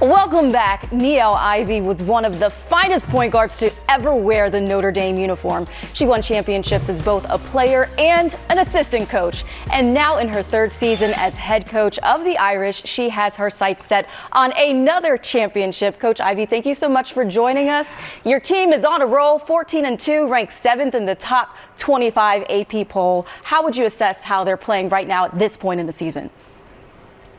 Welcome back. Niele Ivey was one of the finest point guards to ever wear the Notre Dame uniform. She won championships as both a player and an assistant coach. And now in her third season as head coach of the Irish, she has her sights set on another championship. Coach Ivey, thank you so much for joining us. Your team is on a roll, 14-2, ranked 7th in the top 25 AP poll. How would you assess how they're playing right now at this point in the season?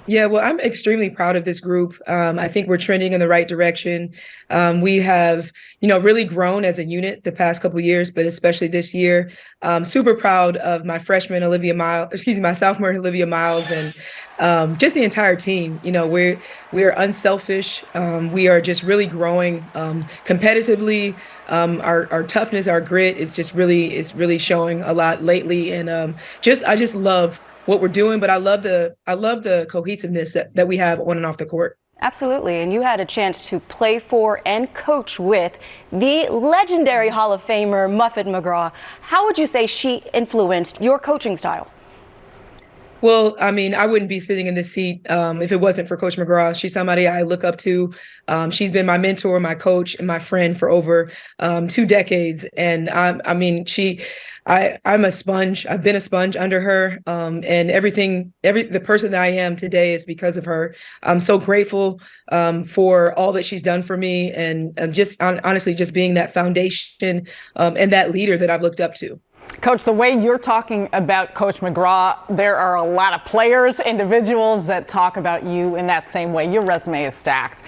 Yeah, well, I'm extremely proud of this group. I think we're trending in the right direction. We have, really grown as a unit the past couple of years, but especially this year. Super proud of my freshman my sophomore Olivia Miles, and just the entire team. We're unselfish. We are just really growing competitively. Our toughness, our grit is really showing a lot lately, and I just love what we're doing, but I love the cohesiveness that we have on and off the court. Absolutely. And you had a chance to play for and coach with the legendary Hall of Famer Muffet McGraw. How would you say she influenced your coaching style? Well, I mean, I wouldn't be sitting in this seat if it wasn't for Coach McGraw. She's somebody I look up to. She's been my mentor, my coach, and my friend for over 2 decades. And I'm a sponge. I've been a sponge under her. And the person that I am today is because of her. I'm so grateful for all that she's done for me, and honestly, just being that foundation and that leader that I've looked up to. Coach, the way you're talking about Coach McGraw, there are a lot of players, individuals that talk about you in that same way. Your resume is stacked.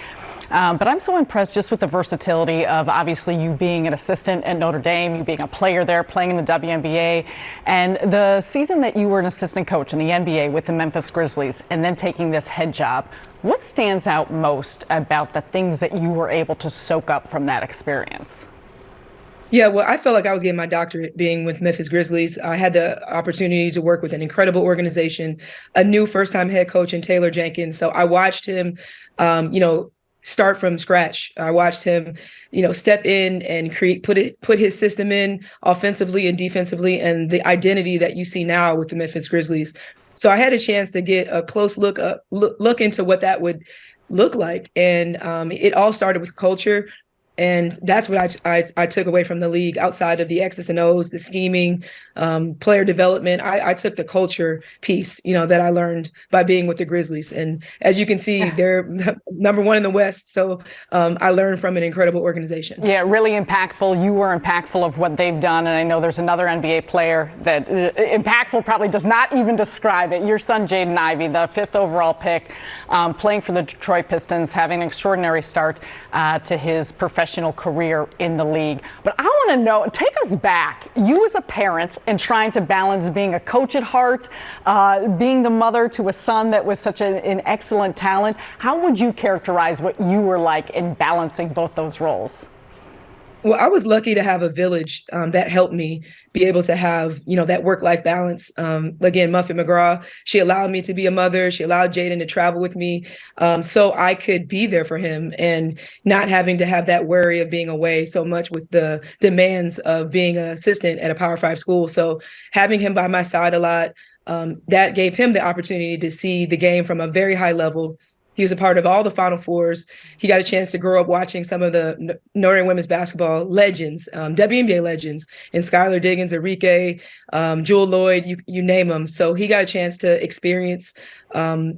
But I'm so impressed just with the versatility of obviously you being an assistant at Notre Dame, you being a player there, playing in the WNBA, and the season that you were an assistant coach in the NBA with the Memphis Grizzlies, and then taking this head job. What stands out most about the things that you were able to soak up from that experience? Yeah, well, I felt like I was getting my doctorate being with Memphis Grizzlies. I had the opportunity to work with an incredible organization, a new first-time head coach in Taylor Jenkins. So I watched him, start from scratch. I watched him, step in and put his system in offensively and defensively, and the identity that you see now with the Memphis Grizzlies. So I had a chance to get a close look into what that would look like, and it all started with culture. And that's what I took away from the league outside of the X's and O's, the scheming, player development. I took the culture piece, that I learned by being with the Grizzlies. And as you can see, they're number 1 in the West. So I learned from an incredible organization. Yeah, really impactful. You were impactful of what they've done. And I know there's another NBA player that impactful probably does not even describe it. Your son, Jaden Ivey, the 5th overall pick, playing for the Detroit Pistons, having an extraordinary start to his professional career in the league. But I want to know, take us back. You as a parent and trying to balance being a coach at heart, being the mother to a son that was such an excellent talent. How would you characterize what you were like in balancing both those roles? Well, I was lucky to have a village that helped me be able to have, that work-life balance. Again, Muffet McGraw, she allowed me to be a mother. She allowed Jaden to travel with me so I could be there for him and not having to have that worry of being away so much with the demands of being an assistant at a Power 5 school. So having him by my side a lot, that gave him the opportunity to see the game from a very high level. He was a part of all the Final Fours. He got a chance to grow up watching some of the Notre Dame women's basketball legends, WNBA legends, and Skylar Diggins, Arike, Jewel Lloyd, you name them. So he got a chance to experience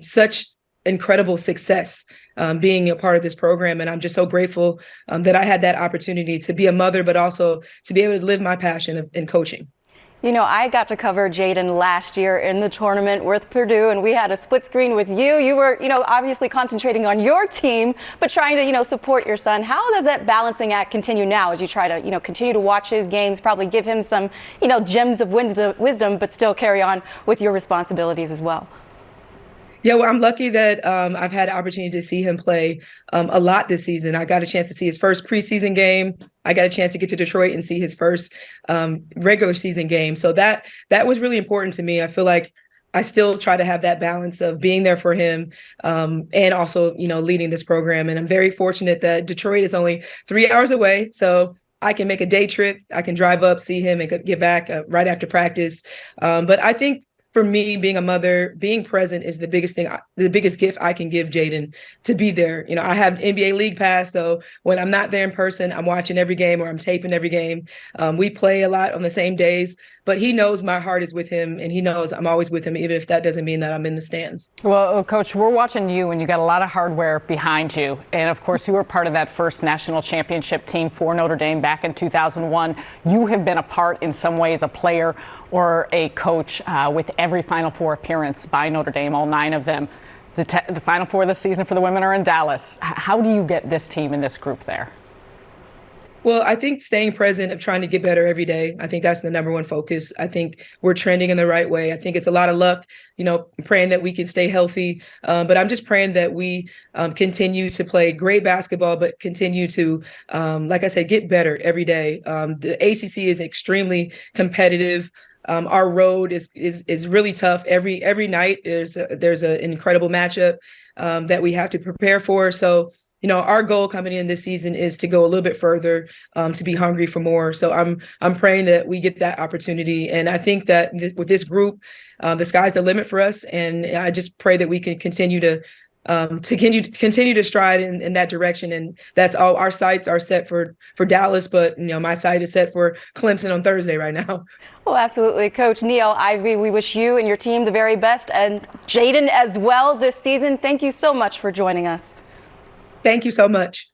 such incredible success being a part of this program. And I'm just so grateful that I had that opportunity to be a mother, but also to be able to live my passion in coaching. I got to cover Jaden last year in the tournament with Purdue, and we had a split screen with you. You were, obviously concentrating on your team, but trying to, support your son. How does that balancing act continue now as you try to, continue to watch his games, probably give him some, gems of wisdom, but still carry on with your responsibilities as well? Yeah, well, I'm lucky that I've had the opportunity to see him play a lot this season. I got a chance to see his first preseason game. I got a chance to get to Detroit and see his first regular season game. So that was really important to me. I feel like I still try to have that balance of being there for him and also, leading this program. And I'm very fortunate that Detroit is only 3 hours away. So I can make a day trip. I can drive up, see him, and get back right after practice. But I think for me, being a mother, being present is the biggest thing, the biggest gift I can give Jaden, to be there. You know, I have NBA League Pass, so when I'm not there in person, I'm watching every game or I'm taping every game. We play a lot on the same days, but he knows my heart is with him, and he knows I'm always with him, even if that doesn't mean that I'm in the stands. Well, Coach, we're watching you, and you got a lot of hardware behind you. And of course, you were part of that first national championship team for Notre Dame back in 2001. You have been a part, in some ways, a player or a coach with every Final Four appearance by Notre Dame, all 9 of them. The Final Four this season for the women are in Dallas. How do you get this team and this group there? Well, I think staying present, of trying to get better every day. I think that's the number one focus. I think we're trending in the right way. I think it's a lot of luck, you know, praying that we can stay healthy. But I'm just praying that we continue to play great basketball, but continue to, like I said, get better every day. The ACC is extremely competitive. Our road is really tough. Every night there's an incredible matchup that we have to prepare for. So, you know, our goal coming in this season is to go a little bit further, to be hungry for more. So I'm praying that we get that opportunity. And I think that with this group, the sky's the limit for us. And I just pray that we can continue to continue to stride in that direction. And that's all. Our sights are set for Dallas, but you know, my sight is set for Clemson on Thursday right now. Well, absolutely. Coach Niele Ivey, we wish you and your team the very best, and Jaden as well this season. Thank you so much for joining us. Thank you so much.